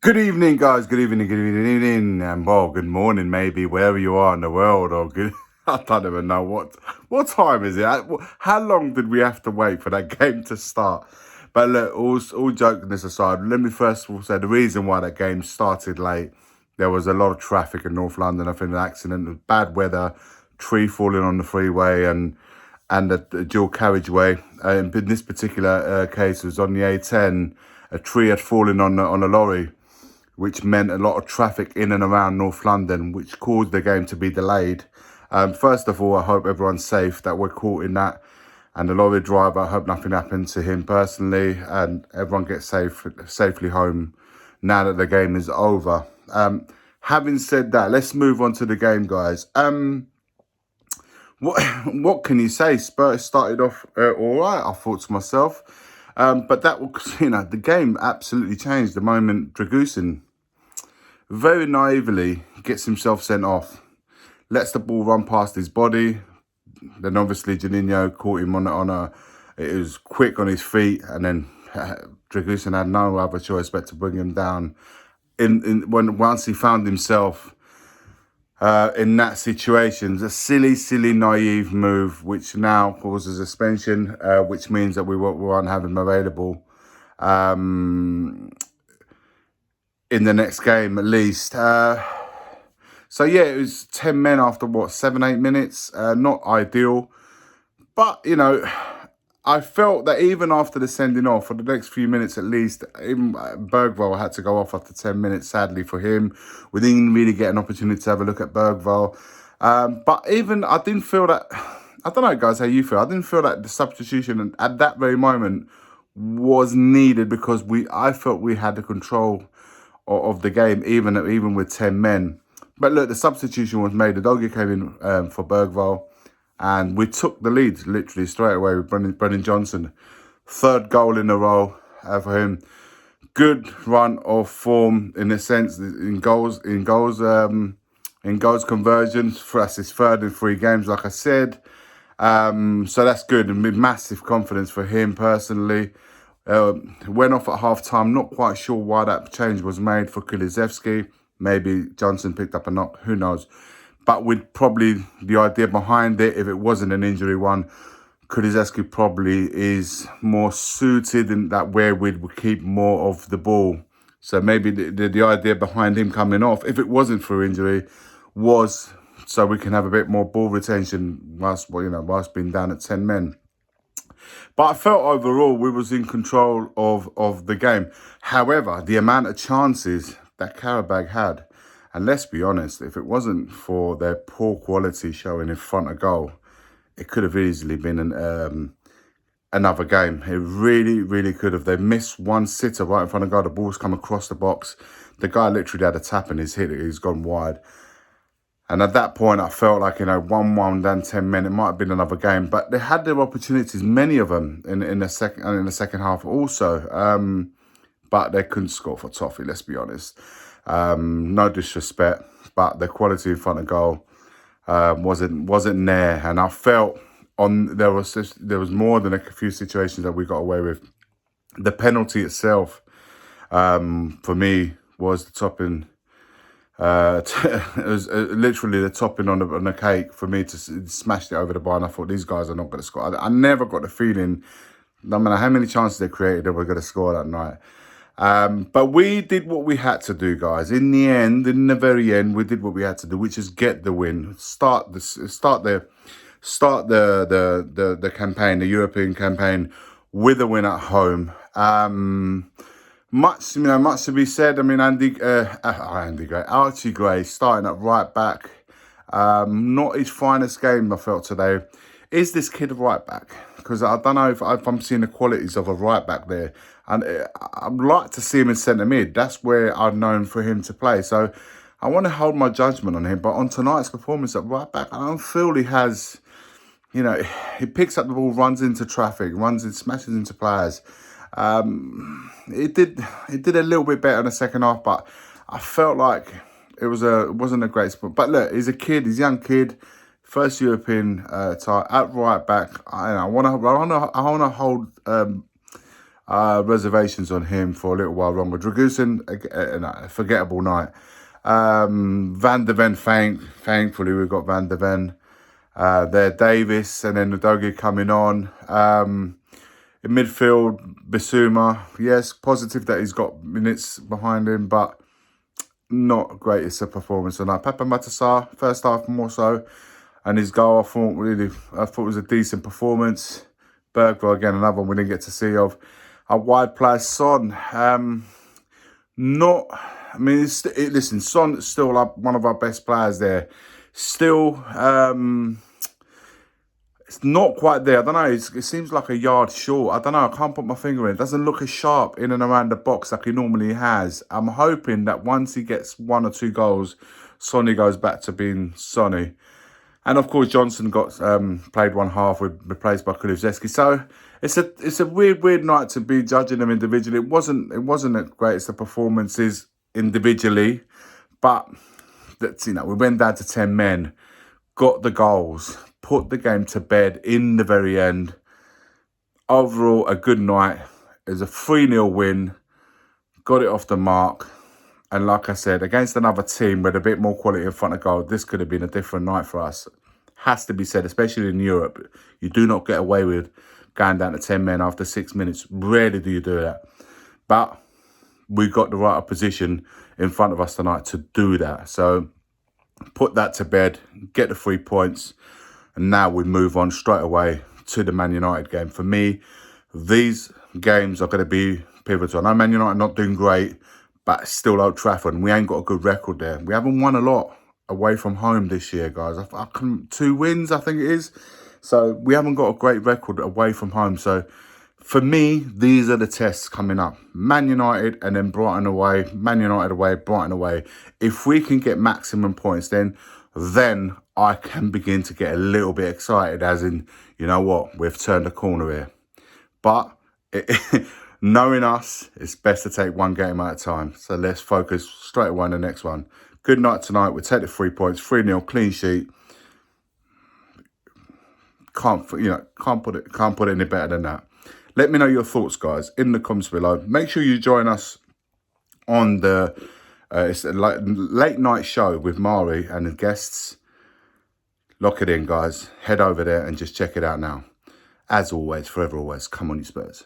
Good evening, guys. Good evening, and well, good morning, maybe wherever you are in the world. Or good, I don't even know what time is it. How long did we have to wait for that game to start? But look, all jokingness aside, let me first of all say the reason why that game started late. There was a lot of traffic in North London. I think an accident, bad weather, tree falling on the freeway, and the dual carriageway. In this particular case, it was on the A10. A tree had fallen on a lorry, which meant a lot of traffic in and around North London, which caused the game to be delayed. First of all, I hope everyone's safe, that we're caught in that. And the lorry driver, I hope nothing happened to him personally, and everyone gets safely home now that the game is over. Having said that, let's move on to the game, guys. What can you say? Spurs started off all right, I thought to myself. But that was, the game absolutely changed the moment Dragusin very naively gets himself sent off, lets the ball run past his body. Then obviously Juninho caught him it was quick on his feet, and then Dragusin had no other choice but to bring him down. Once he found himself in that situation, it's a silly, naive move, which now causes a suspension, which means that we won't have him available in the next game at least. So yeah, it was 10 men after 7-8 minutes. Not ideal, but I felt that even after the sending off, for the next few minutes at least, even Bergvall had to go off after 10 minutes, sadly for him. We didn't really get an opportunity to have a look at Bergvall. But even, I didn't feel that, I don't know, guys, how you feel. I didn't feel that the substitution at that very moment was needed, because I felt we had the control of the game, even with 10 men. But look, the substitution was made. The doggy came in for Bergvall, and we took the lead literally straight away with Brennan Johnson. Third goal in a row for him. Good run of form in a sense, in goals conversions. For us, it's third in 3 games, like I said. So that's good, and massive confidence for him personally. Went off at half-time. Not quite sure why that change was made for Kulusevski. Maybe Johnson picked up a knock. Who knows? But with probably the idea behind it, if it wasn't an injury one, Kulusevski probably is more suited in that where we'd keep more of the ball. So maybe the idea behind him coming off, if it wasn't for injury, was so we can have a bit more ball retention whilst being down at 10 men. But I felt overall we was in control of the game. However, the amount of chances that Qarabag had, and let's be honest, if it wasn't for their poor quality showing in front of goal, it could have easily been another game. It really could have. They missed one sitter right in front of goal. The ball's come across the box. The guy literally had a tap and he's hit it. He's gone wide. And at that point, I felt like, 1-1 down 10 men, it might have been another game. But they had their opportunities, many of them, in the second half also. But they couldn't score for toffee, let's be honest. No disrespect, but the quality in front of goal wasn't there. And I felt there was more than a few situations that we got away with. The penalty itself, for me, was the topping. It was literally the topping on the cake for me to smash it over the bar. And I thought, these guys are not going to score. I never got the feeling, no matter how many chances they created, they were going to score that night. But we did what we had to do, guys. In the very end, we did what we had to do, which is get the win, start the campaign, the European campaign, with a win at home. Much to be said. I mean, Archie Gray starting at right back. Not his finest game, I felt today. Is this kid a right back? Because I don't know if I'm seeing the qualities of a right back there. And I'd like to see him in centre mid. That's where I've known for him to play. So I want to hold my judgment on him. But on tonight's performance at right back, I don't feel he has, he picks up the ball, runs into traffic, smashes into players. It did a little bit better in the second half, but I felt like it wasn't a great spot. But look, he's a young kid, first European tie at right back. I want to hold Reservations on him for a little while longer. Dragusin, a forgettable night. Van der Ven, thankfully we've got Van der Ven. There, Davis, and then Udogie coming on. In midfield, Bissouma, yes, positive that he's got minutes behind him, but not greatest of performance tonight. Papa Matasar, first half more so, and his goal I thought was a decent performance. Bergvall, again, another one we didn't get to see of. A wide player, Son, listen, Son's still like one of our best players there. Still, it's not quite there. I don't know. It seems like a yard short. I don't know. I can't put my finger in. It doesn't look as sharp in and around the box like he normally has. I'm hoping that once he gets 1 or 2 goals, Sonny goes back to being Sonny. And of course, Johnson got played 1 half, replaced by Kulusevski. So it's a weird night to be judging them individually. It wasn't the greatest of performances individually, but that's, we went down to 10 men, got the goals, put the game to bed in the very end. Overall, a good night. It was a 3-0 win. Got it off the mark. And like I said, against another team with a bit more quality in front of goal, this could have been a different night for us. Has to be said, especially in Europe. You do not get away with going down to 10 men after 6 minutes. Rarely do you do that. But we got the right opposition in front of us tonight to do that. So put that to bed, get the 3 points. And now we move on straight away to the Man United game. For me, these games are going to be pivotal. I know Man United not doing great, but still Old Trafford. We ain't got a good record there. We haven't won a lot away from home this year, guys. 2 wins, I think it is. So we haven't got a great record away from home. So for me, these are the tests coming up. Man United and then Brighton away. Man United away, Brighton away. If we can get maximum points, then I can begin to get a little bit excited, as in, you know what, we've turned a corner here. But knowing us, it's best to take 1 game at a time. So let's focus straight away on the next one. Good night tonight. We'll take the 3 points, 3-0, clean sheet. Can't put it any better than that. Let me know your thoughts, guys, in the comments below. Make sure you join us on the it's a late night show with Mari and the guests. Lock it in, guys. Head over there and just check it out now. As always, forever always, come on, you Spurs.